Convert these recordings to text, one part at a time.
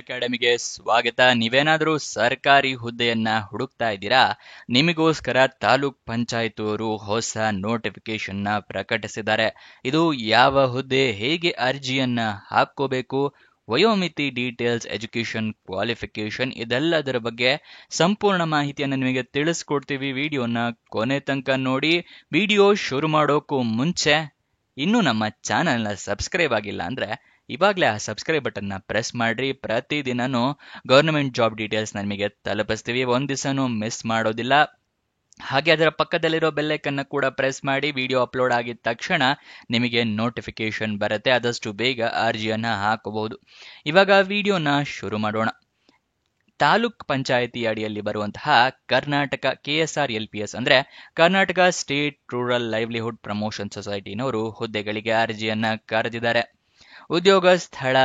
ಅಕಾಡೆಮಿಗೆ ಸ್ವಾಗತ. ನೀವೇನಾದ್ರೂ ಸರ್ಕಾರಿ ಹುದ್ದೆಯನ್ನ ಹುಡುಕ್ತಾ ಇದ್ದೀರಾ? ನಿಮಗೋಸ್ಕರ ತಾಲೂಕ್ ಪಂಚಾಯತ್ ಅವರು ಹೊಸ ನೋಟಿಫಿಕೇಶನ್ ನ ಪ್ರಕಟಿಸಿದ್ದಾರೆ. ಇದು ಯಾವ ಹುದ್ದೆ, ಹೇಗೆ ಅರ್ಜಿಯನ್ನ ಹಾಕೋಬೇಕು, ವಯೋಮಿತಿ, ಡೀಟೇಲ್ಸ್, ಎಜುಕೇಶನ್, ಕ್ವಾಲಿಫಿಕೇಶನ್ ಇದೆಲ್ಲದರ ಬಗ್ಗೆ ಸಂಪೂರ್ಣ ಮಾಹಿತಿಯನ್ನು ನಿಮಗೆ ತಿಳಿಸ್ಕೊಡ್ತೀವಿ. ವಿಡಿಯೋನ ಕೊನೆ ತನಕ ನೋಡಿ. ವಿಡಿಯೋ ಶುರು ಮಾಡೋಕ್ಕೂ ಮುಂಚೆ ಇನ್ನೂ ನಮ್ಮ ಚಾನೆಲ್ನ ಸಬ್ಸ್ಕ್ರೈಬ್ ಆಗಿಲ್ಲ ಅಂದ್ರೆ ಇವಾಗಲೇ ಆ ಸಬ್ಸ್ಕ್ರೈಬ್ ಬಟನ್ನ ಪ್ರೆಸ್ ಮಾಡ್ರಿ. ಪ್ರತಿದಿನನೂ ಗವರ್ನಮೆಂಟ್ ಜಾಬ್ ಡೀಟೇಲ್ಸ್ ನಿಮಗೆ ತಲುಪಿಸ್ತೀವಿ, ಒಂದ್ ದಿವಸನೂ ಮಿಸ್ ಮಾಡೋದಿಲ್ಲ. ಹಾಗೆ ಅದರ ಪಕ್ಕದಲ್ಲಿರೋ ಬೆಲ್ಲೈಕನ್ನ ಕೂಡ ಪ್ರೆಸ್ ಮಾಡಿ. ವಿಡಿಯೋ ಅಪ್ಲೋಡ್ ಆಗಿದ ತಕ್ಷಣ ನಿಮಗೆ ನೋಟಿಫಿಕೇಶನ್ ಬರುತ್ತೆ, ಆದಷ್ಟು ಬೇಗ ಅರ್ಜಿಯನ್ನ ಹಾಕಬಹುದು. ಇವಾಗ ವಿಡಿಯೋನ ಶುರು ಮಾಡೋಣ. ತಾಲೂಕ್ ಪಂಚಾಯಿತಿ ಅಡಿಯಲ್ಲಿ ಬರುವಂತಹ ಕರ್ನಾಟಕ KSRLPS ಅಂದ್ರೆ Karnataka state rural livelihood promotion ಸೊಸೈಟಿನವರು ಹುದ್ದೆಗಳಿಗೆ ಅರ್ಜಿಯನ್ನ ಕರೆದಿದ್ದಾರೆ. ಉದ್ಯೋಗ ಸ್ಥಳ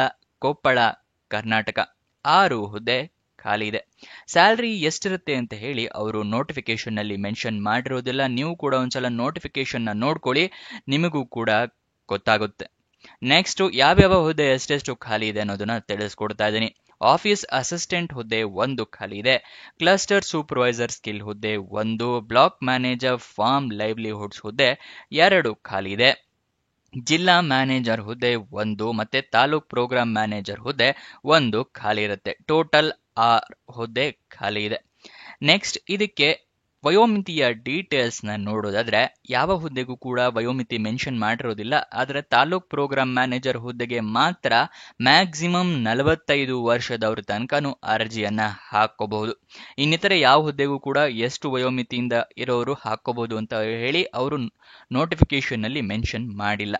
ಕೊಪ್ಪಳ, ಕರ್ನಾಟಕ. 6 ಹುದ್ದೆ ಖಾಲಿ ಇದೆ. ಸ್ಯಾಲರಿ ಎಷ್ಟಿರುತ್ತೆ ಅಂತ ಹೇಳಿ ಅವರು ನೋಟಿಫಿಕೇಶನ್ ನಲ್ಲಿ ಮೆನ್ಷನ್ ಮಾಡಿರೋದಿಲ್ಲ. ನೀವು ಕೂಡ ಒಂದ್ಸಲ ನೋಟಿಫಿಕೇಶನ್ ನ ನೋಡ್ಕೊಳ್ಳಿ, ನಿಮಗೂ ಕೂಡ ಗೊತ್ತಾಗುತ್ತೆ. ನೆಕ್ಸ್ಟ್ ಯಾವ್ಯಾವ ಹುದ್ದೆ ಎಷ್ಟೆಷ್ಟು ಖಾಲಿ ಇದೆ ಅನ್ನೋದನ್ನ ತಿಳಿಸ್ಕೊಡ್ತಾ ಇದ್ದೀನಿ. ಆಫೀಸ್ ಅಸಿಸ್ಟೆಂಟ್ ಹುದ್ದೆ 1 ಖಾಲಿ ಇದೆ. ಕ್ಲಸ್ಟರ್ ಸೂಪರ್ವೈಸರ್ ಸ್ಕಿಲ್ ಹುದ್ದೆ 1, ಬ್ಲಾಕ್ ಮ್ಯಾನೇಜರ್ ಫಾರ್ಮ್ ಲೈವ್ಲಿಹುಡ್ಸ್ ಹುದ್ದೆ 2 ಖಾಲಿ ಇದೆ. ಜಿಲ್ಲಾ ಮ್ಯಾನೇಜರ್ ಹುದ್ದೆ 1 ಮತ್ತೆ ತಾಲೂಕ್ ಪ್ರೋಗ್ರಾಮ್ ಮ್ಯಾನೇಜರ್ ಹುದ್ದೆ 1 ಖಾಲಿ ಇರುತ್ತೆ. ಟೋಟಲ್ 6 ಹುದ್ದೆ ಖಾಲಿ ಇದೆ. ನೆಕ್ಸ್ಟ್ ಇದಕ್ಕೆ ವಯೋಮಿತಿಯ ಡೀಟೇಲ್ಸ್ ನ ನೋಡೋದಾದ್ರೆ ಯಾವ ಹುದ್ದೆಗೂ ಕೂಡ ವಯೋಮಿತಿ ಮೆನ್ಷನ್ ಮಾಡಿರೋದಿಲ್ಲ. ಆದ್ರೆ ತಾಲೂಕ್ ಪ್ರೋಗ್ರಾಮ್ ಮ್ಯಾನೇಜರ್ ಹುದ್ದೆಗೆ ಮಾತ್ರ ಮ್ಯಾಕ್ಸಿಮಮ್ 45 ವರ್ಷದವ್ರ ತನಕನೂ ಅರ್ಜಿಯನ್ನ ಹಾಕೋಬಹುದು. ಇನ್ನಿತರೆ ಯಾವ ಹುದ್ದೆಗೂ ಕೂಡ ಎಷ್ಟು ವಯೋಮಿತಿಯಿಂದ ಇರೋರು ಹಾಕೋಬಹುದು ಅಂತ ಹೇಳಿ ಅವರು ನೋಟಿಫಿಕೇಶನ್ ನಲ್ಲಿ ಮೆನ್ಷನ್ ಮಾಡಿಲ್ಲ.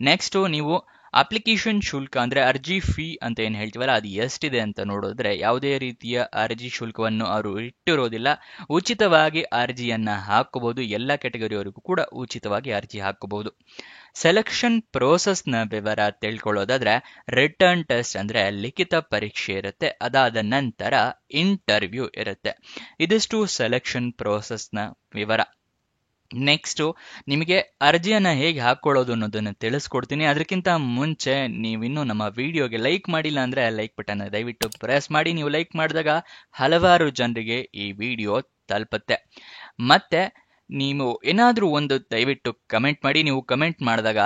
ನೆಕ್ಸ್ಟ್ ನೀವು ಅಪ್ಲಿಕೇಶನ್ ಶುಲ್ಕ ಅಂದ್ರೆ ಅರ್ಜಿ ಫೀ ಅಂತ ಏನ್ ಹೇಳ್ತೀವಲ್ಲ, ಅದು ಎಷ್ಟಿದೆ ಅಂತ ನೋಡಿದ್ರೆ ಯಾವುದೇ ರೀತಿಯ ಅರ್ಜಿ ಶುಲ್ಕವನ್ನು ಅವರು ಇಟ್ಟಿರೋದಿಲ್ಲ. ಉಚಿತವಾಗಿ ಅರ್ಜಿಯನ್ನ ಹಾಕಬಹುದು. ಎಲ್ಲ ಕೆಟಗರಿಯವರಿಗೂ ಕೂಡ ಉಚಿತವಾಗಿ ಅರ್ಜಿ ಹಾಕಬಹುದು. ಸೆಲೆಕ್ಷನ್ ಪ್ರೋಸೆಸ್ ನ ವಿವರ ತಿಳ್ಕೊಳ್ಳೋದಾದ್ರೆ ರಿಟರ್ನ್ ಟೆಸ್ಟ್ ಅಂದ್ರೆ ಲಿಖಿತ ಪರೀಕ್ಷೆ ಇರುತ್ತೆ, ಅದಾದ ನಂತರ ಇಂಟರ್ವ್ಯೂ ಇರುತ್ತೆ. ಇದಿಷ್ಟು ಸೆಲೆಕ್ಷನ್ ಪ್ರೋಸೆಸ್ ನ ವಿವರ. ನೆಕ್ಸ್ಟ್ ನಿಮಗೆ ಅರ್ಜಿಯನ್ನ ಹೇಗೆ ಹಾಕೊಳ್ಳೋದು ಅನ್ನೋದನ್ನ ತಿಳಿಸ್ಕೊಡ್ತೀನಿ. ಅದಕ್ಕಿಂತ ಮುಂಚೆ ನೀವಿನ್ನೂ ನಮ್ಮ ವಿಡಿಯೋಗೆ ಲೈಕ್ ಮಾಡಿಲ್ಲ ಅಂದ್ರೆ ಲೈಕ್ ಬಟನ್ ದಯವಿಟ್ಟು ಪ್ರೆಸ್ ಮಾಡಿ. ನೀವು ಲೈಕ್ ಮಾಡಿದಾಗ ಹಲವಾರು ಜನರಿಗೆ ಈ ವಿಡಿಯೋ ತಲುಪುತ್ತೆ. ಮತ್ತೆ ನೀವು ಏನಾದ್ರೂ ಒಂದು ದಯವಿಟ್ಟು ಕಮೆಂಟ್ ಮಾಡಿ. ನೀವು ಕಮೆಂಟ್ ಮಾಡಿದಾಗ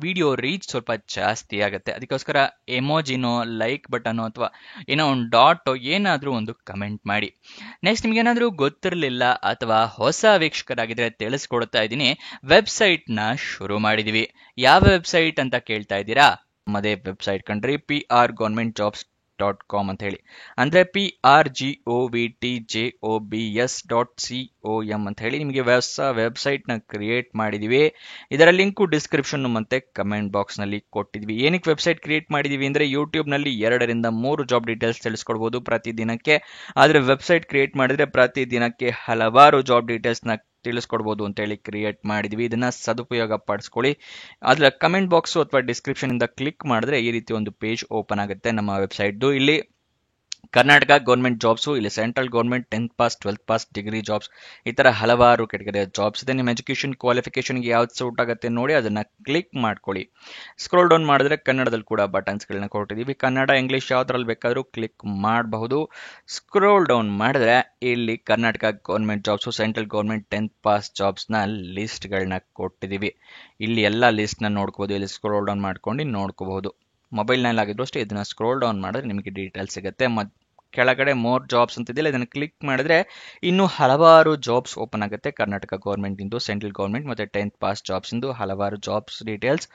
ವಿಡಿಯೋ ರೀಚ್ ಸ್ವಲ್ಪ ಜಾಸ್ತಿ ಆಗುತ್ತೆ. ಅದಕ್ಕೋಸ್ಕರ ಎಮೋಜಿನೋ ಲೈಕ್ ಬಟನೋ ಅಥವಾ ಏನೋ ಒಂದು ಡಾಟ್ ಏನಾದ್ರೂ ಒಂದು ಕಮೆಂಟ್ ಮಾಡಿ. ನೆಕ್ಸ್ಟ್ ನಿಮ್ಗೆ ಏನಾದ್ರೂ ಗೊತ್ತಿರಲಿಲ್ಲ ಅಥವಾ ಹೊಸ ವೀಕ್ಷಕರಾಗಿದ್ರೆ ತಿಳಿಸ್ಕೊಡ್ತಾ ಇದ್ದೀನಿ. ವೆಬ್ಸೈಟ್ ನ ಶುರು ಮಾಡಿದೀವಿ. ಯಾವ ವೆಬ್ಸೈಟ್ ಅಂತ ಕೇಳ್ತಾ ಇದ್ದೀರಾ? ನಮ್ಮದೇ ವೆಬ್ಸೈಟ್ ಕಣ್ರಿ, prgovernmentjobs.com ಅಂತ ಹೇಳಿ. ಅಂದ್ರೆ prgovtjobs.com ಅಂತ ಹೇಳಿ ನಿಮಗೆ ಹೊಸ ವೆಬ್ಸೈಟ್ ನ ಕ್ರಿಯೇಟ್ ಮಾಡಿದೀವಿ. ಇದರ ಲಿಂಕು ಡಿಸ್ಕ್ರಿಪ್ಷನ್ ಮತ್ತೆ ಕಮೆಂಟ್ ಬಾಕ್ಸ್ ನಲ್ಲಿ ಕೊಟ್ಟಿದ್ವಿ. ಏನಕ್ಕೆ ವೆಬ್ಸೈಟ್ ಕ್ರಿಯೇಟ್ ಮಾಡಿದೀವಿ ಅಂದ್ರೆ ಯೂಟ್ಯೂಬ್ ನಲ್ಲಿ 2 ರಿಂದ 3 ಜಾಬ್ ಡೀಟೇಲ್ಸ್ ತಿಳಿಸ್ಕೊಡ್ಬೋದು ಪ್ರತಿದಿನಕ್ಕೆ. ಆದ್ರೆ ವೆಬ್ಸೈಟ್ ಕ್ರಿಯೇಟ್ ಮಾಡಿದ್ರೆ ಪ್ರತಿದಿನಕ್ಕೆ ಹಲವಾರು ಜಾಬ್ ಡೀಟೇಲ್ಸ್ ನ ತಿಳಿಸ್ಕೊಡ್ಬೋದು ಅಂತ ಹೇಳಿ ಕ್ರಿಯೇಟ್ ಮಾಡಿದ್ವಿ. ಇದನ್ನ ಸದುಪಯೋಗ ಪಡಿಸ್ಕೊಳ್ಳಿ. ಅದ್ರ ಕಮೆಂಟ್ ಬಾಕ್ಸ್ ಅಥವಾ ಡಿಸ್ಕ್ರಿಪ್ಷನ್ ಇಂದ ಕ್ಲಿಕ್ ಮಾಡಿದ್ರೆ ಈ ರೀತಿ ಒಂದು ಪೇಜ್ ಓಪನ್ ಆಗುತ್ತೆ ನಮ್ಮ ವೆಬ್ಸೈಟ್. ಇಲ್ಲಿ ಕರ್ನಾಟಕ ಗೌರ್ಮೆಂಟ್ ಜಾಬ್ಸ್, ಇಲ್ಲಿ central government 10th pass 12th pass degree jobs, ಈ ತರ ಹಲವಾರು ಕೆಟಗರಿಯ ಜಾಬ್ಸ್ ಇದೆ. ನಿಮ್ಮ ಎಜುಕೇಶನ್ ಕ್ವಾಲಿಫಿಕೇಶನ್ಗೆ ಯಾವ್ದು ಸೂಟ್ ಆಗುತ್ತೆ ನೋಡಿ ಅದನ್ನ ಕ್ಲಿಕ್ ಮಾಡ್ಕೊಳ್ಳಿ. ಸ್ಕ್ರೋಲ್ ಡೌನ್ ಮಾಡಿದ್ರೆ ಕನ್ನಡದಲ್ಲಿ ಕೂಡ ಬಟನ್ಸ್ ಗಳನ್ನ ಕೊಟ್ಟಿದೀವಿ. ಕನ್ನಡ, ಇಂಗ್ಲಿಷ್ ಯಾವ್ದ್ರಲ್ಲಿ ಬೇಕಾದ್ರೂ ಕ್ಲಿಕ್ ಮಾಡಬಹುದು. ಸ್ಕ್ರೋಲ್ ಡೌನ್ ಮಾಡಿದ್ರೆ ಇಲ್ಲಿ Karnataka government jobs, central government 10th pass jobs ನ ಲಿಸ್ಟ್ ಗಳನ್ನ ಕೊಟ್ಟಿದೀವಿ. ಇಲ್ಲಿ ಎಲ್ಲಾ ಲಿಸ್ಟ್ ನ ನೋಡ್ಕೋಬಹುದು. ಇಲ್ಲಿ ಸ್ಕ್ರೋಲ್ ಡೌನ್ ಮಾಡ್ಕೊಂಡು ನೋಡ್ಕೋಬಹುದು. ಮೊಬೈಲ್ ನಲ್ಲಿ ಆಗಿದ್ರು ಅಷ್ಟೇ ಇದನ್ನ ಸ್ಕ್ರೋಲ್ ಡೌನ್ ಮಾಡಿದ್ರೆ ನಿಮಗೆ ಡೀಟೇಲ್ಸ್ ಸಿಗುತ್ತೆ. ಕೆಳಗಡೆ ಮೋರ್ ಜಾಬ್ಸ್ ಅಂತಿದೆಯಲ್ಲ, ಇದನ್ನ ಕ್ಲಿಕ್ ಮಾಡಿದ್ರೆ ಇನ್ನೂ ಹಲವಾರು ಜಾಬ್ಸ್ ಓಪನ್ ಆಗುತ್ತೆ. ಕರ್ನಾಟಕ ಗೌರ್ಮೆಂಟ್ ಇಂದು, ಸೆಂಟ್ರಲ್ ಗೌರ್ಮೆಂಟ್ ಮತ್ತೆ 10th ಪಾಸ್ ಜಾಬ್ಸ್ ಇಂದು ಹಲವಾರು ಜಾಬ್ಸ್ ಡೀಟೇಲ್ಸ್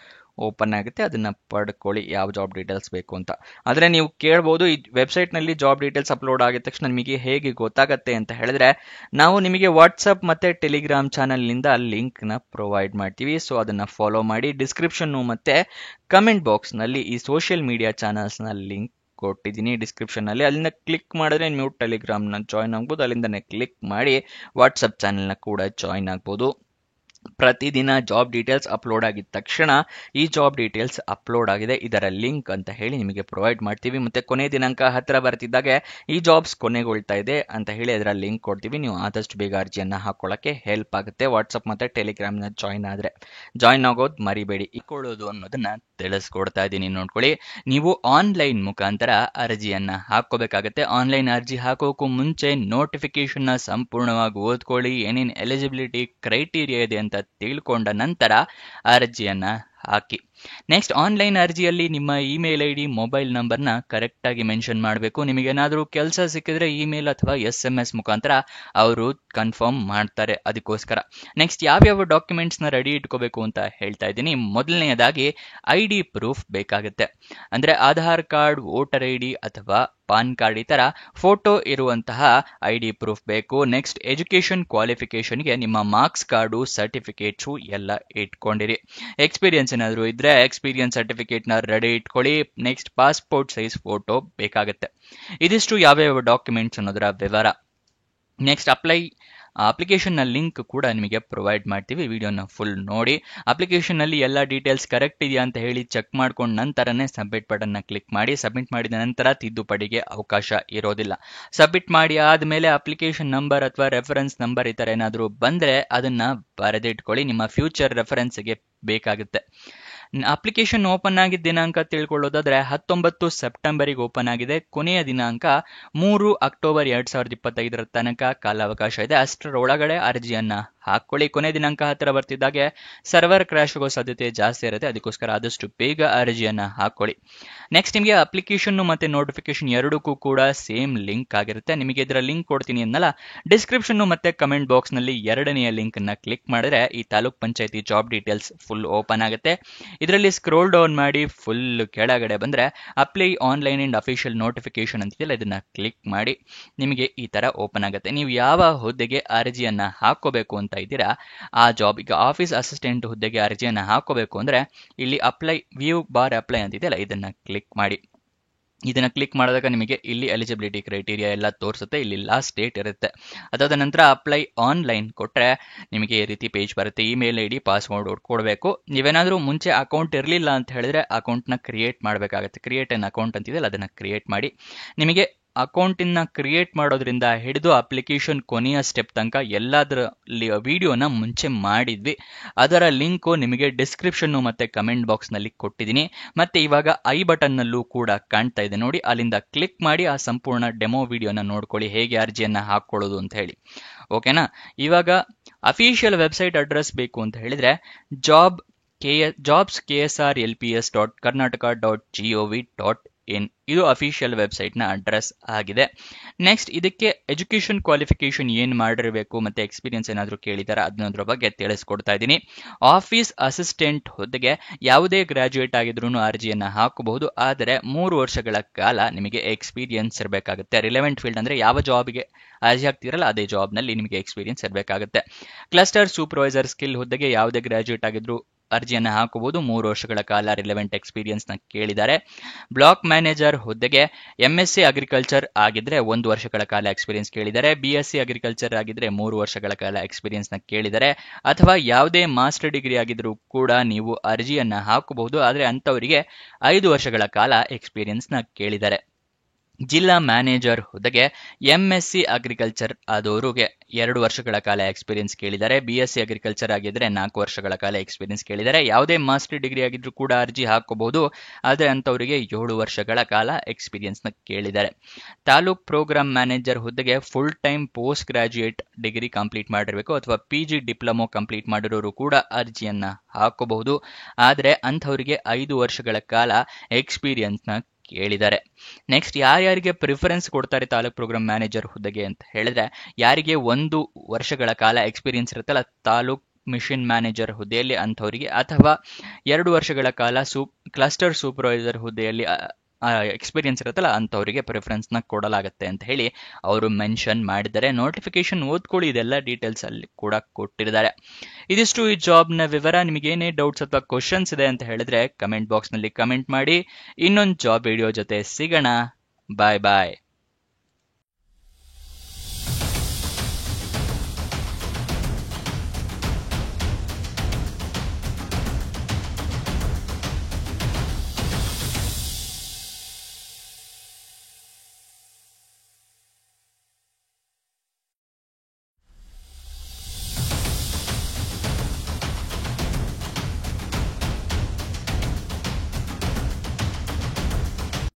ಓಪನ್ ಆಗುತ್ತೆ. ಅದನ್ನ ಪಡ್ಕೊಳ್ಳಿ ಯಾವ ಜಾಬ್ ಡೀಟೇಲ್ಸ್ ಬೇಕು ಅಂತ. ಆದ್ರೆ ನೀವು ಕೇಳಬಹುದು, ಈ ವೆಬ್ಸೈಟ್ ನಲ್ಲಿ ಜಾಬ್ ಡೀಟೇಲ್ಸ್ ಅಪ್ಲೋಡ್ ಆಗಿದ ತಕ್ಷಣ ನಿಮಗೆ ಹೇಗೆ ಗೊತ್ತಾಗತ್ತೆ ಅಂತ ಹೇಳಿದ್ರೆ, ನಾವು ನಿಮಗೆ ವಾಟ್ಸ್ಆಪ್ ಮತ್ತೆ ಟೆಲಿಗ್ರಾಮ್ ಚಾನಲ್ ನಿಂದ ಲಿಂಕ್ ನ ಪ್ರೊವೈಡ್ ಮಾಡ್ತೀವಿ. ಸೊ ಅದನ್ನ ಫಾಲೋ ಮಾಡಿ. ಡಿಸ್ಕ್ರಿಪ್ಷನ್ ಮತ್ತೆ ಕಮೆಂಟ್ ಬಾಕ್ಸ್ ನಲ್ಲಿ ಈ ಸೋಷಿಯಲ್ ಮೀಡಿಯಾ ಚಾನಲ್ಸ್ ನ ಲಿಂಕ್ ಕೊಟ್ಟಿದ್ದೀನಿ ಡಿಸ್ಕ್ರಿಪ್ಷನ್ ನಲ್ಲಿ. ಅಲ್ಲಿಂದ ಕ್ಲಿಕ್ ಮಾಡಿದ್ರೆ ನೀವು ಟೆಲಿಗ್ರಾಮ್ ನ ಜಾಯ್ನ್ ಆಗ್ಬೋದು. ಅಲ್ಲಿಂದನೇ ಕ್ಲಿಕ್ ಮಾಡಿ ವಾಟ್ಸ್ಆಪ್ ಚಾನೆಲ್ ನ ಕೂಡ ಜಾಯ್ನ್ ಆಗ್ಬೋದು. ಪ್ರತಿದಿನ ಜಾಬ್ ಡೀಟೇಲ್ಸ್ ಅಪ್ಲೋಡ್ ಆಗಿದ ತಕ್ಷಣ ಈ ಜಾಬ್ ಡೀಟೇಲ್ಸ್ ಅಪ್ಲೋಡ್ ಆಗಿದೆ, ಇದರ ಲಿಂಕ್ ಅಂತ ಹೇಳಿ ನಿಮಗೆ ಪ್ರೊವೈಡ್ ಮಾಡ್ತೀವಿ. ಮತ್ತೆ ಕೊನೆ ದಿನಾಂಕ ಹತ್ತಿರ ಬರ್ತಿದ್ದಾಗೆ ಈ ಜಾಬ್ಸ್ ಕೊನೆಗೊಳ್ತಾ ಇದೆ ಅಂತ ಹೇಳಿ ಅದರ ಲಿಂಕ್ ಕೊಡ್ತೀವಿ. ನೀವು ಆದಷ್ಟು ಬೇಗ ಅರ್ಜಿಯನ್ನ ಹಾಕೊಳ್ಳೋಕೆ ಹೆಲ್ಪ್ ಆಗುತ್ತೆ. ವಾಟ್ಸಪ್ ಮತ್ತೆ ಟೆಲಿಗ್ರಾಮ್ನ ಜಾಯಿನ್ ಆಗೋದು ಮರಿಬೇಡಿ. ಇಕ್ಕೊಳ್ಳೋದು ಅನ್ನೋದನ್ನ ತಿಳಿಸ್ಕೊಡ್ತಾ ಇದ್ದೀನಿ, ನೋಡ್ಕೊಳ್ಳಿ. ನೀವು ಆನ್ಲೈನ್ ಮುಖಾಂತರ ಅರ್ಜಿಯನ್ನ ಹಾಕೋಬೇಕಾಗತ್ತೆ. ಆನ್ಲೈನ್ ಅರ್ಜಿ ಹಾಕೋಕ್ಕೂ ಮುಂಚೆ ನೋಟಿಫಿಕೇಶನ್ ಸಂಪೂರ್ಣವಾಗಿ ಓದ್ಕೊಳ್ಳಿ. ಏನೇನು ಎಲಿಜಿಬಿಲಿಟಿ ಕ್ರೈಟೀರಿಯಾ ಇದೆ ಅಂತ ತಿಳ್ಕೊಂಡ ನಂತರ ಅರ್ಜಿಯನ್ನ ಹಾಕಿ. ನೆಕ್ಸ್ಟ್, ಆನ್ಲೈನ್ ಅರ್ಜಿಯಲ್ಲಿ ನಿಮ್ಮ ಇಮೇಲ್ ಐಡಿ, ಮೊಬೈಲ್ ನಂಬರ್ನ ಕರೆಕ್ಟ್ ಆಗಿ ಮೆನ್ಷನ್ ಮಾಡಬೇಕು. ನಿಮಗೇನಾದ್ರೂ ಕೆಲಸ ಸಿಕ್ಕಿದ್ರೆ ಇಮೇಲ್ ಅಥವಾ SMS ಮುಖಾಂತರ ಅವರು ಕನ್ಫರ್ಮ್ ಮಾಡ್ತಾರೆ, ಅದಕ್ಕೋಸ್ಕರ. ನೆಕ್ಸ್ಟ್, ಯಾವ್ಯಾವ ಡಾಕ್ಯುಮೆಂಟ್ಸ್ನ ರೆಡಿ ಇಟ್ಕೋಬೇಕು ಅಂತ ಹೇಳ್ತಾ ಇದ್ದೀನಿ. ಮೊದಲನೆಯದಾಗಿ ID ಪ್ರೂಫ್ ಬೇಕಾಗುತ್ತೆ. ಅಂದ್ರೆ ಆಧಾರ್ ಕಾರ್ಡ್, ವೋಟರ್ ID ಅಥವಾ ಪಾನ್ ಕಾರ್ಡ್ ಈ ತರ ಫೋಟೋ ಇರುವಂತಹ ID ಪ್ರೂಫ್ ಬೇಕು. ನೆಕ್ಸ್ಟ್, ಎಜುಕೇಶನ್ ಕ್ವಾಲಿಫಿಕೇಶನ್ಗೆ ನಿಮ್ಮ ಮಾರ್ಕ್ಸ್ ಕಾರ್ಡು, ಸರ್ಟಿಫಿಕೇಟ್ಸು ಎಲ್ಲ ಇಟ್ಕೊಂಡಿರಿ. ಎಕ್ಸ್ಪೀರಿಯನ್ಸ್ ಏನಾದರೂ ಇದ್ರೆ ಎಕ್ಸ್ಪೀರಿಯನ್ಸ್ ಸರ್ಟಿಫಿಕೇಟ್ನ ರೆಡಿ ಇಟ್ಕೊಳ್ಳಿ. ನೆಕ್ಸ್ಟ್, ಪಾಸ್ಪೋರ್ಟ್ ಸೈಜ್ ಫೋಟೋ ಬೇಕಾಗುತ್ತೆ. ಇದಿಷ್ಟು ಯಾವ್ಯಾವ ಡಾಕ್ಯುಮೆಂಟ್ಸ್ ಅನ್ನೋದರ ವಿವರ. ನೆಕ್ಸ್ಟ್, ಅಪ್ಲಿಕೇಶನ್ ನ ಲಿಂಕ್ ಕೂಡ ನಿಮಗೆ ಪ್ರೊವೈಡ್ ಮಾಡ್ತೀವಿ, ವಿಡಿಯೋನ ಫುಲ್ ನೋಡಿ. ಅಪ್ಲಿಕೇಶನ್ ನಲ್ಲಿ ಎಲ್ಲ ಡೀಟೇಲ್ಸ್ ಕರೆಕ್ಟ್ ಇದೆಯಾ ಅಂತ ಹೇಳಿ ಚೆಕ್ ಮಾಡ್ಕೊಂಡ ನಂತರನೇ ಸಬ್ಮಿಟ್ ಬಟನ್ ನ ಕ್ಲಿಕ್ ಮಾಡಿ. ಸಬ್ಮಿಟ್ ಮಾಡಿದ ನಂತರ ತಿದ್ದುಪಡಿಗೆ ಅವಕಾಶ ಇರೋದಿಲ್ಲ. ಸಬ್ಮಿಟ್ ಮಾಡಿ ಆದ್ಮೇಲೆ ಅಪ್ಲಿಕೇಶನ್ ನಂಬರ್ ಅಥವಾ ರೆಫರೆನ್ಸ್ ನಂಬರ್ ಈ ತರ ಏನಾದರೂ ಬಂದ್ರೆ ಅದನ್ನ ಬರೆದಿಟ್ಕೊಳ್ಳಿ, ನಿಮ್ಮ ಫ್ಯೂಚರ್ ರೆಫರೆನ್ಸ್ಗೆ ಬೇಕಾಗುತ್ತೆ. ಅಪ್ಲಿಕೇಶನ್ ಓಪನ್ ಆಗಿದ್ದ ದಿನಾಂಕ ತಿಳ್ಕೊಳ್ಳೋದಾದ್ರೆ 19 ಸೆಪ್ಟೆಂಬರಿಗೆ ಓಪನ್ ಆಗಿದೆ. ಕೊನೆಯ ದಿನಾಂಕ 3 ಅಕ್ಟೋಬರ್ 2025 ತನಕ ಕಾಲಾವಕಾಶ ಇದೆ. ಅಷ್ಟರೊಳಗಡೆ ಅರ್ಜಿಯನ್ನ ಹಾಕೊಳ್ಳಿ. ಕೊನೆ ದಿನಾಂಕ ಹತ್ತಿರ ಬರ್ತಿದ್ದಾಗೆ ಸರ್ವರ್ ಕ್ರ್ಯಾಶ್ ಆಗೋ ಸಾಧ್ಯತೆ ಜಾಸ್ತಿ ಇರುತ್ತೆ, ಅದಕ್ಕೋಸ್ಕರ ಆದಷ್ಟು ಬೇಗ ಅರ್ಜಿಯನ್ನ ಹಾಕೊಳ್ಳಿ. ನೆಕ್ಸ್ಟ್, ನಿಮಗೆ ಅಪ್ಲಿಕೇಶನ್ ಮತ್ತೆ ನೋಟಿಫಿಕೇಶನ್ ಎರಡಕ್ಕೂ ಕೂಡ ಸೇಮ್ ಲಿಂಕ್ ಆಗಿರುತ್ತೆ. ನಿಮಗೆ ಇದರ ಲಿಂಕ್ ಕೊಡ್ತೀನಿ ಅನ್ನಲ್ಲ, ಡಿಸ್ಕ್ರಿಪ್ಷನ್ ಮತ್ತೆ ಕಮೆಂಟ್ ಬಾಕ್ಸ್ ನಲ್ಲಿ ಎರಡನೆಯ ಲಿಂಕ್ ಅನ್ನ ಕ್ಲಿಕ್ ಮಾಡಿದ್ರೆ ಈ ತಾಲೂಕ್ ಪಂಚಾಯತಿ ಜಾಬ್ ಡೀಟೇಲ್ಸ್ ಫುಲ್ ಓಪನ್ ಆಗುತ್ತೆ. ಇದರಲ್ಲಿ ಸ್ಕ್ರೋಲ್ ಡೌನ್ ಮಾಡಿ ಫುಲ್ ಕೆಳಗಡೆ ಬಂದ್ರೆ apply online and official notification ಅಂತಿದೆಯಲ್ಲ, ಇದನ್ನ ಕ್ಲಿಕ್ ಮಾಡಿ ನಿಮಗೆ ಈ ತರ ಓಪನ್ ಆಗುತ್ತೆ. ನೀವು ಯಾವ ಹುದ್ದೆಗೆ ಅರ್ಜಿಯನ್ನ ಹಾಕೋಬೇಕು ಅಂತ ಇದ್ದೀರಾ ಆ ಜಾಬ್, ಈಗ ಆಫೀಸ್ ಅಸಿಸ್ಟೆಂಟ್ ಹುದ್ದೆಗೆ ಅರ್ಜಿಯನ್ನ ಹಾಕೋಬೇಕು ಅಂದ್ರೆ ಇಲ್ಲಿ ವ್ಯೂ ಬಾರ್ ಅಪ್ಲೈ ಅಂತಿದೆಯಲ್ಲ, ಇದನ್ನ ಕ್ಲಿಕ್ ಮಾಡಿ. ಇದನ್ನ ಕ್ಲಿಕ್ ಮಾಡಿದಾಗ ನಿಮಗೆ ಇಲ್ಲಿ ಎಲಿಜಿಬಿಲಿಟಿ ಕ್ರೈಟೀರಿಯಾ ಎಲ್ಲ ತೋರಿಸುತ್ತೆ, ಇಲ್ಲಿ ಲಾಸ್ಟ್ ಡೇಟ್ ಇರುತ್ತೆ. ಅದಾದ ನಂತರ ಅಪ್ಲೈ ಆನ್ಲೈನ್ ಕೊಟ್ರೆ ನಿಮಗೆ ಈ ರೀತಿ ಪೇಜ್ ಬರುತ್ತೆ. ಇಮೇಲ್ ID, ಪಾಸ್ವರ್ಡ್ ಕೊಡಬೇಕು. ನೀವೇನಾದ್ರೂ ಮುಂಚೆ ಅಕೌಂಟ್ ಇರಲಿಲ್ಲ ಅಂತ ಹೇಳಿದ್ರೆ ಅಕೌಂಟ್ನ ಕ್ರಿಯೇಟ್ ಮಾಡಬೇಕಾಗುತ್ತೆ. ಕ್ರಿಯೇಟ್ ಅನ್ ಅಕೌಂಟ್ ಅಂತಿದೆಯಲ್ಲ, ಅದನ್ನ ಕ್ರಿಯೇಟ್ ಮಾಡಿ. ನಿಮಗೆ ಅಕೌಂಟಿನ ಕ್ರಿಯೇಟ್ ಮಾಡೋದ್ರಿಂದ ಹಿಡಿದು ಅಪ್ಲಿಕೇಶನ್ ಕೊನೆಯ ಸ್ಟೆಪ್ ತನಕ ಎಲ್ಲದರಲ್ಲಿ ವಿಡಿಯೋನ ಮುಂಚೆ ಮಾಡಿದ್ವಿ. ಅದರ ಲಿಂಕು ನಿಮಗೆ ಡಿಸ್ಕ್ರಿಪ್ಷನ್ ಮತ್ತೆ ಕಮೆಂಟ್ ಬಾಕ್ಸ್ ನಲ್ಲಿ ಕೊಟ್ಟಿದ್ದೀನಿ. ಮತ್ತೆ ಇವಾಗ ಐ ಬಟನ್ ನಲ್ಲೂ ಕೂಡ ಕಾಣ್ತಾ ಇದೆ ನೋಡಿ, ಅಲ್ಲಿಂದ ಕ್ಲಿಕ್ ಮಾಡಿ ಆ ಸಂಪೂರ್ಣ ಡೆಮೋ ವಿಡಿಯೋನ ನೋಡ್ಕೊಳ್ಳಿ, ಹೇಗೆ ಅರ್ಜಿಯನ್ನ ಹಾಕೊಳ್ಳೋದು ಅಂತ ಹೇಳಿ. ಓಕೆನಾ? ಇವಾಗ ಅಫಿಷಿಯಲ್ ವೆಬ್ಸೈಟ್ ಅಡ್ರೆಸ್ ಬೇಕು ಅಂತ ಹೇಳಿದ್ರೆ jobs.ksrlps.karnataka.gov.in ಇದು ಅಫಿಷಿಯಲ್ ವೆಬ್ಸೈಟ್ ನ ಅಡ್ರೆಸ್ ಆಗಿದೆ. ನೆಕ್ಸ್ಟ್, ಇದಕ್ಕೆ ಎಜುಕೇಶನ್ ಕ್ವಾಲಿಫಿಕೇಶನ್ ಏನ್ ಮಾಡಿರಬೇಕು ಮತ್ತೆ ಎಕ್ಸ್ಪೀರಿಯನ್ಸ್ ಏನಾದರೂ ಕೇಳಿದಾರೆ ಅದನ್ನದ್ರ ಬಗ್ಗೆ ತಿಳಿಸ್ಕೊಡ್ತಾ ಇದ್ದೀನಿ. ಆಫೀಸ್ ಅಸಿಸ್ಟೆಂಟ್ ಹುದ್ದೆಗೆ ಯಾವುದೇ ಗ್ರಾಜುಯೇಟ್ ಆಗಿದ್ರು ಅರ್ಜಿಯನ್ನ ಹಾಕಬಹುದು, ಆದರೆ 3 ವರ್ಷಗಳ ಕಾಲ ನಿಮಗೆ ಎಕ್ಸ್ಪೀರಿಯನ್ಸ್ ಇರಬೇಕಾಗುತ್ತೆ. ರಿಲೆವೆಂಟ್ ಫೀಲ್ಡ್ ಅಂದ್ರೆ ಯಾವ ಜಾಬ್ಗೆ ಅರ್ಜಿ ಹಾಕ್ತಿರಲ್ಲ ಅದೇ ಜಾಬ್ ನಲ್ಲಿ ನಿಮಗೆ ಎಕ್ಸ್ಪೀರಿಯನ್ಸ್ ಇರಬೇಕಾಗುತ್ತೆ. ಕ್ಲಸ್ಟರ್ ಸೂಪರ್ವೈಸರ್ ಸ್ಕಿಲ್ ಹುದ್ದೆಗೆ ಯಾವುದೇ ಗ್ರಾಜುಯೇಟ್ ಆಗಿದ್ರು ಅರ್ಜಿಯನ್ನು ಹಾಕಬಹುದು, 3 ವರ್ಷಗಳ ಕಾಲ ರಿಲೆವೆಂಟ್ ಎಕ್ಸ್ಪೀರಿಯನ್ಸ್ ನ ಕೇಳಿದ್ದಾರೆ. ಬ್ಲಾಕ್ ಮ್ಯಾನೇಜರ್ ಹುದ್ದೆಗೆ MSc ಅಗ್ರಿಕಲ್ಚರ್ ಆಗಿದ್ರೆ 1 ವರ್ಷಗಳ ಕಾಲ ಎಕ್ಸ್ಪೀರಿಯನ್ಸ್ ಕೇಳಿದ್ದಾರೆ. BSc ಅಗ್ರಿಕಲ್ಚರ್ ಆಗಿದ್ರೆ 3 ವರ್ಷಗಳ ಕಾಲ ಎಕ್ಸ್ಪೀರಿಯನ್ಸ್ ನ ಕೇಳಿದ್ದಾರೆ. ಅಥವಾ ಯಾವುದೇ ಮಾಸ್ಟರ್ ಡಿಗ್ರಿ ಆಗಿದ್ರೂ ಕೂಡ ನೀವು ಅರ್ಜಿಯನ್ನ ಹಾಕಬಹುದು, ಆದ್ರೆ ಅಂತವರಿಗೆ 5 ವರ್ಷಗಳ ಕಾಲ ಎಕ್ಸ್ಪೀರಿಯನ್ಸ್ ನ ಕೇಳಿದ್ದಾರೆ. ಜಿಲ್ಲಾ ಮ್ಯಾನೇಜರ್ ಹುದ್ದೆಗೆ MSc ಅಗ್ರಿಕಲ್ಚರ್ ಆದವರಿಗೆ 2 ವರ್ಷಗಳ ಕಾಲ ಎಕ್ಸ್ಪೀರಿಯನ್ಸ್ ಕೇಳಿದ್ದಾರೆ. BSc ಅಗ್ರಿಕಲ್ಚರ್ ಆಗಿದ್ರೆ 4 ವರ್ಷಗಳ ಕಾಲ ಎಕ್ಸ್ಪೀರಿಯನ್ಸ್ ಕೇಳಿದ್ದಾರೆ. ಯಾವುದೇ ಮಾಸ್ಟರ್ ಡಿಗ್ರಿ ಆಗಿದ್ರು ಕೂಡ ಅರ್ಜಿ ಹಾಕಬಹುದು, ಆದರೆ ಅಂತವರಿಗೆ 7 ವರ್ಷಗಳ ಕಾಲ ಎಕ್ಸ್ಪೀರಿಯನ್ಸ್ ನ ಕೇಳಿದ್ದಾರೆ. ತಾಲೂಕ್ ಪ್ರೋಗ್ರಾಮ್ ಮ್ಯಾನೇಜರ್ ಹುದ್ದೆಗೆ full time post graduate degree complete ಮಾಡಿರಬೇಕು ಅಥವಾ PG ಡಿಪ್ಲೊಮೊ ಕಂಪ್ಲೀಟ್ ಮಾಡಿರೋರು ಕೂಡ ಅರ್ಜಿಯನ್ನ ಹಾಕಬಹುದು, ಆದರೆ ಅಂಥವರಿಗೆ 5 ವರ್ಷಗಳ ಕಾಲ ಎಕ್ಸ್ಪೀರಿಯನ್ಸ್ ನ ಕೇಳಿದ್ದಾರೆ. ನೆಕ್ಸ್ಟ್, ಯಾರ್ಯಾರಿಗೆ ಪ್ರಿಫರೆನ್ಸ್ ಕೊಡ್ತಾರೆ ತಾಲೂಕ್ ಪ್ರೋಗ್ರಾಮ್ ಮ್ಯಾನೇಜರ್ ಹುದ್ದೆಗೆ ಅಂತ ಹೇಳಿದ್ರೆ, ಯಾರಿಗೆ 1 ವರ್ಷಗಳ ಕಾಲ ಎಕ್ಸ್ಪೀರಿಯನ್ಸ್ ಇರುತ್ತಲ್ಲ ತಾಲೂಕ್ ಮಿಷನ್ ಮ್ಯಾನೇಜರ್ ಹುದ್ದೆಯಲ್ಲಿ ಅಂಥವರಿಗೆ, ಅಥವಾ 2 ವರ್ಷಗಳ ಕಾಲ ಕ್ಲಸ್ಟರ್ ಸೂಪರ್ವೈಸರ್ ಹುದ್ದೆಯಲ್ಲಿ ಎಕ್ಸ್ಪೀರಿಯನ್ಸ್ ಇರುತ್ತಲ್ಲ ಅಂಥವರಿಗೆ ಪ್ರಿಫರೆನ್ಸ್ ನ ಕೊಡಲಾಗುತ್ತೆ ಅಂತ ಹೇಳಿ ಅವರು ಮೆನ್ಷನ್ ಮಾಡಿದ್ದಾರೆ. ನೋಟಿಫಿಕೇಶನ್ ಓದ್ಕೊಳ್ಳಿ, ಇದೆಲ್ಲ ಡೀಟೇಲ್ಸ್ ಅಲ್ಲಿ ಕೂಡ ಕೊಟ್ಟಿದ್ದಾರೆ. ಇದಿಷ್ಟು ಈ ಜಾಬ್ ನ ವಿವರ. ನಿಮಗೆ ಏನೇ ಡೌಟ್ಸ್ ಅಥವಾ ಕ್ವಶನ್ಸ್ ಇದೆ ಅಂತ ಹೇಳಿದ್ರೆ ಕಮೆಂಟ್ ಬಾಕ್ಸ್ ನಲ್ಲಿ ಕಮೆಂಟ್ ಮಾಡಿ. ಇನ್ನೊಂದು ಜಾಬ್ ವಿಡಿಯೋ ಜೊತೆ ಸಿಗೋಣ. ಬಾಯ್ ಬಾಯ್.